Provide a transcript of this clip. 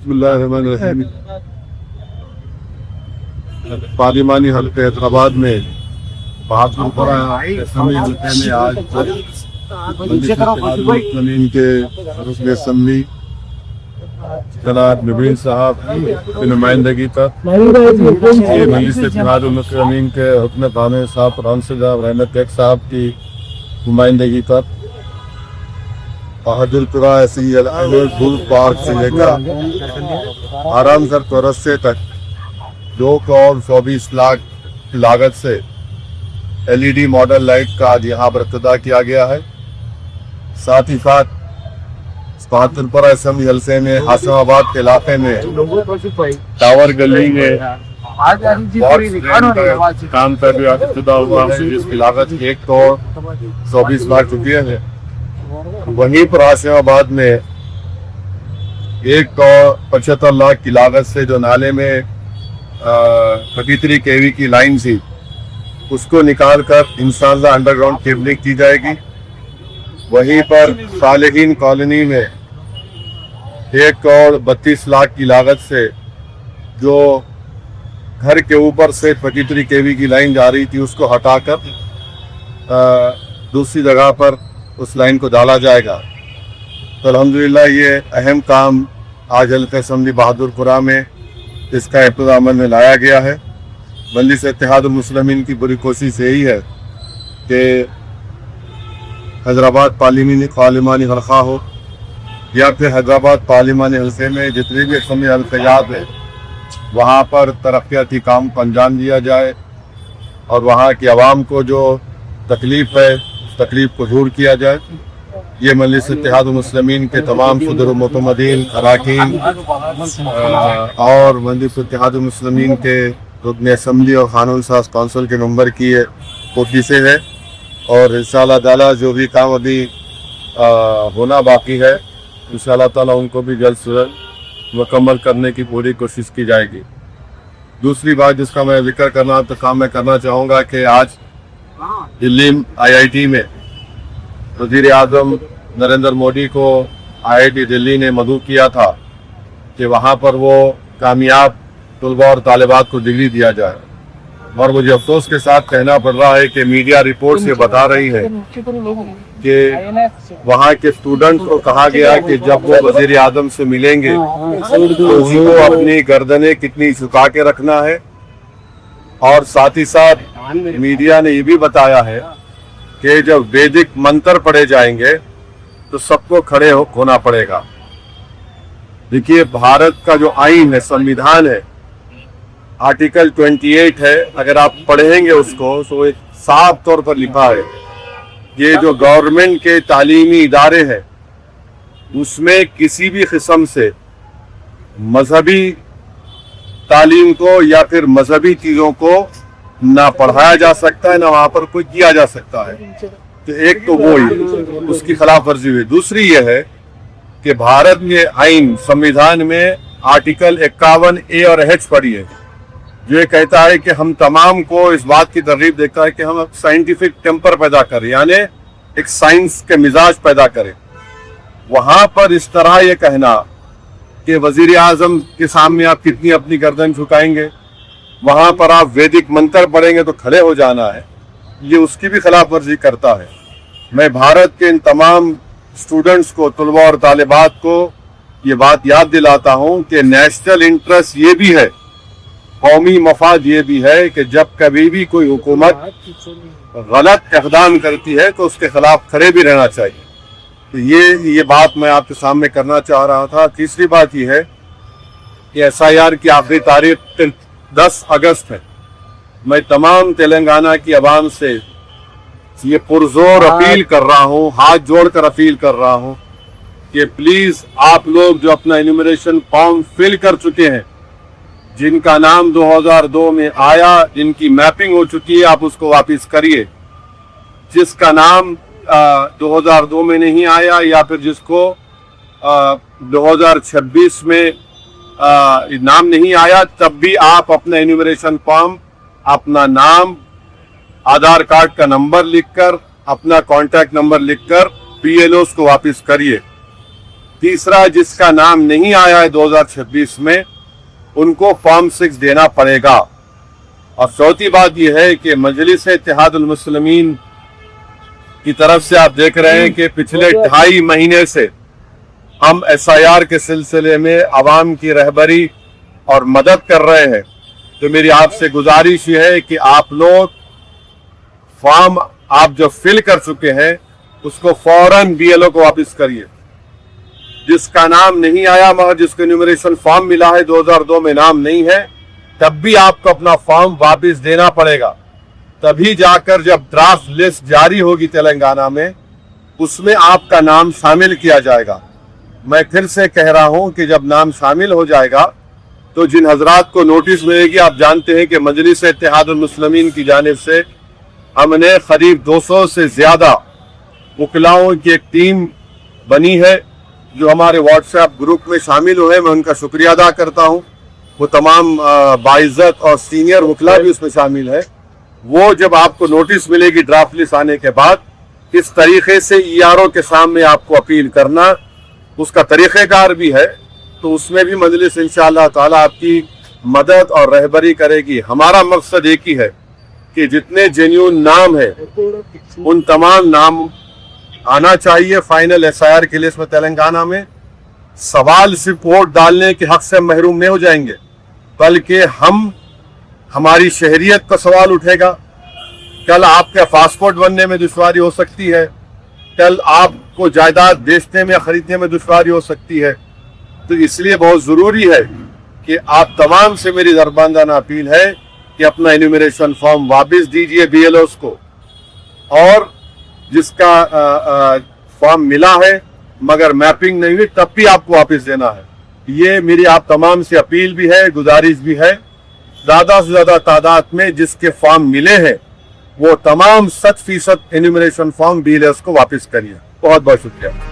बिस्मिल्लाहिर्रहमानिर्रहीम। पार्लिमानी हल्के हैदराबाद में बहादुरपुरा असम्बली हल्के में आज मुस्लिमीन के रुकन असम्बली जनाब नबील साहब की नुमाइंदगी पर ये मजलिस इत्तेहादुल-मुस्लिमीन के हुक्म खाने साहब रहमत साहब की नुमाइंदगी पर बहादुरपुरा ऐसी पार्क से लेकर आरामसर चौरस्ते तक 2 करोड़ 24 लाख की लागत से LED मॉडल लाइट का आज यहाँ पर इफ्तिताह किया गया है। साथ ही साथ बहादुरपुरा असम्बली हल्के में आसमाबाद के इलाके में टावर गली में काम पर भी इफ्तिताह हुआ है, जिसकी लागत 1 करोड़ 24 लाख रुपये है। वहीं पर आसमाबाद में 1 करोड़ 75 लाख की लागत से जो नाले में 33 kV की लाइन थी उसको निकालकर इंशाअल्लाह अंडरग्राउंड केबलिंग की जाएगी। वहीं पर सालेहीन कॉलोनी में 1 करोड़ 32 लाख की लागत से जो घर के ऊपर से 33 kV की लाइन जा रही थी उसको हटाकर दूसरी जगह पर उस लाइन को डाला जाएगा। तो अल्हम्दुलिल्लाह ये अहम काम आज हल्का असम्बली बहादुरपुरा में इसका इब्तिदा अमल में लाया गया है। मजलिस इत्तेहादुल-मुस्लिमीन की बुरी कोशिश यही है कि हैदराबाद पार्लिमानी हल्का हो या फिर हैदराबाद पार्लिमानी हल्के में जितने भी असम्बली हल्क़यात हैं वहाँ पर तरक्याती काम को अंजाम दिया जाए और वहाँ की आवाम को जो तकलीफ़ है तकलीफ को दूर किया जाए। ये मजलिस इत्तेहादुल-मुस्लिमीन के तमाम सदर मुतमदीन अरकान और मजलिस इत्तेहादुल-मुस्लिमीन के रुकन असम्बली और कानून साज कौंसिल के नंबर की ये कोशिशें है और इंशाअल्लाह ताला जो भी काम अभी होना बाकी है इंशाअल्लाह ताला उनको भी जल्द से जल्द मुकम्मल करने की पूरी कोशिश की जाएगी। दूसरी बात जिसका मैं जिक्र करना चाहूँगा कि आज दिल्ली IIT में वज़ीर आज़म नरेंद्र मोदी को IIT दिल्ली ने मदऊ किया था कि वहाँ पर वो कामयाब तलबा और तालिबात को डिग्री दिया जाए और मुझे अफसोस के साथ कहना पड़ रहा है कि मीडिया रिपोर्ट्स ये बता रही है कि वहाँ के स्टूडेंट्स को कहा गया कि जब वो वज़ीर आज़म से मिलेंगे तो उनको अपनी गर्दनें कितनी झुका के रखना है और साथ ही साथ मीडिया ने ये भी बताया है कि जब वैदिक मंत्र पढ़े जाएंगे तो सबको खड़े होना पड़ेगा। देखिए भारत का जो आईन है संविधान है आर्टिकल 28 है, अगर आप पढ़ेंगे उसको तो एक साफ तौर पर लिखा है ये जो गवर्नमेंट के तालीमी इदारे हैं उसमें किसी भी किस्म से मजहबी तालीम को या फिर मजहबी चीज़ों को ना पढ़ाया जा सकता है ना वहाँ पर कोई किया जा सकता है। तो एक तो वो ही उसकी खिलाफ वर्जी हुई। दूसरी ये है कि भारत के आइन संविधान में आर्टिकल 51A और H पढ़ी है जो ये कहता है कि हम तमाम को इस बात की तरगीब देता है कि हम साइंटिफिक टेम्पर पैदा करें यानी एक साइंस के मिजाज पैदा करें। वहाँ पर इस तरह ये कहना कि वजीर आजम के सामने आप कितनी अपनी गर्दन झुकाएंगे, वहाँ पर आप वैदिक मंत्र पढ़ेंगे तो खड़े हो जाना है, ये उसकी भी खिलाफ वर्जी करता है। मैं भारत के इन तमाम स्टूडेंट्स को तलबा और तालिबात को ये बात याद दिलाता हूँ कि नेशनल इंटरेस्ट ये भी है, कौमी मफाद ये भी है कि जब कभी भी कोई हुकूमत गलत इक़दाम करती है तो उसके खिलाफ खड़े भी रहना चाहिए। तो ये बात मैं आपके सामने करना चाह रहा था। तीसरी बात ये है कि SIR की आखिरी तारीख 10 अगस्त है। मैं तमाम तेलंगाना की आवाम से ये पुरजोर अपील कर रहा हूँ, हाथ जोड़कर अपील कर रहा हूँ कि प्लीज़ आप लोग जो अपना एन्यूमरेशन फॉर्म फिल कर चुके हैं, जिनका नाम 2002 में आया, जिनकी मैपिंग हो चुकी है, आप उसको वापस करिए। जिसका नाम 2002 में नहीं आया या फिर जिसको 2026 में नाम नहीं आया, तब भी आप अपना एन्यूमरेशन फॉर्म, अपना नाम, आधार कार्ड का नंबर लिखकर, अपना कॉन्टैक्ट नंबर लिखकर PLOs को वापस करिए, तीसरा, जिसका नाम नहीं आया है 2026 में, उनको फॉर्म 6 देना पड़ेगा। और चौथी बात यह है कि मजलिस इत्तेहादुल मुस्लिमीन की तरफ से आप देख रहे हैं कि पिछले 2.5 महीने से हम SIR के सिलसिले में आवाम की रहबरी और मदद कर रहे हैं। तो मेरी आपसे गुजारिश ये है कि आप लोग फॉर्म आप जो फिल कर चुके हैं उसको फौरन BLO को वापस करिए। जिसका नाम नहीं आया मगर जिसको न्यूमरेशन फॉर्म मिला है 2002 में नाम नहीं है, तब भी आपको अपना फॉर्म वापस देना पड़ेगा। तभी जाकर जब ड्राफ्ट लिस्ट जारी होगी तेलंगाना में, उसमें आपका नाम शामिल किया जाएगा। मैं फिर से कह रहा हूं कि जब नाम शामिल हो जाएगा तो जिन हजरात को नोटिस मिलेगी, आप जानते हैं कि मजलिस इत्तेहादुल मुस्लिमीन की जानिब से हमने करीब 200 से ज्यादा वकलाओं की एक टीम बनी है जो हमारे व्हाट्सएप ग्रुप में शामिल हुए। मैं उनका शुक्रिया अदा करता हूं। वो तमाम बाइज्जत और सीनियर वकला भी उसमें शामिल है। वो जब आपको नोटिस मिलेगी ड्राफ्ट लिस्ट आने के बाद, किस तरीके से ERO के सामने आपको अपील करना, उसका तरीक़ेकार भी है। तो उसमें भी मजलिस इंशाअल्लाह ताला आपकी मदद और रहबरी करेगी। हमारा मकसद एक ही है कि जितने जेन्युइन नाम है उन तमाम नाम आना चाहिए फाइनल SIR की लिस्ट में तेलंगाना में। सवाल सिर्फ वोट डालने के हक से महरूम नहीं हो जाएंगे, बल्कि हमारी शहरियत का सवाल उठेगा। कल आपके पासपोर्ट बनने में दुश्वारी हो सकती है, कल आपको जायदाद बेचने में खरीदने में दुश्वारी हो सकती है। तो इसलिए बहुत जरूरी है कि आप तमाम से मेरी दरबंदाना अपील है कि अपना एन्यूमरेशन फॉर्म वापस दीजिए BLOs को, और जिसका फॉर्म मिला है मगर मैपिंग नहीं हुई तब भी आपको वापस देना है। ये मेरी आप तमाम से अपील भी है, गुजारिश भी है। ज्यादा से ज्यादा तादाद में जिसके फॉर्म मिले हैं वो तमाम 100% एन्यूमरेशन फॉर्म BLOs को वापस करिए। बहुत बहुत शुक्रिया।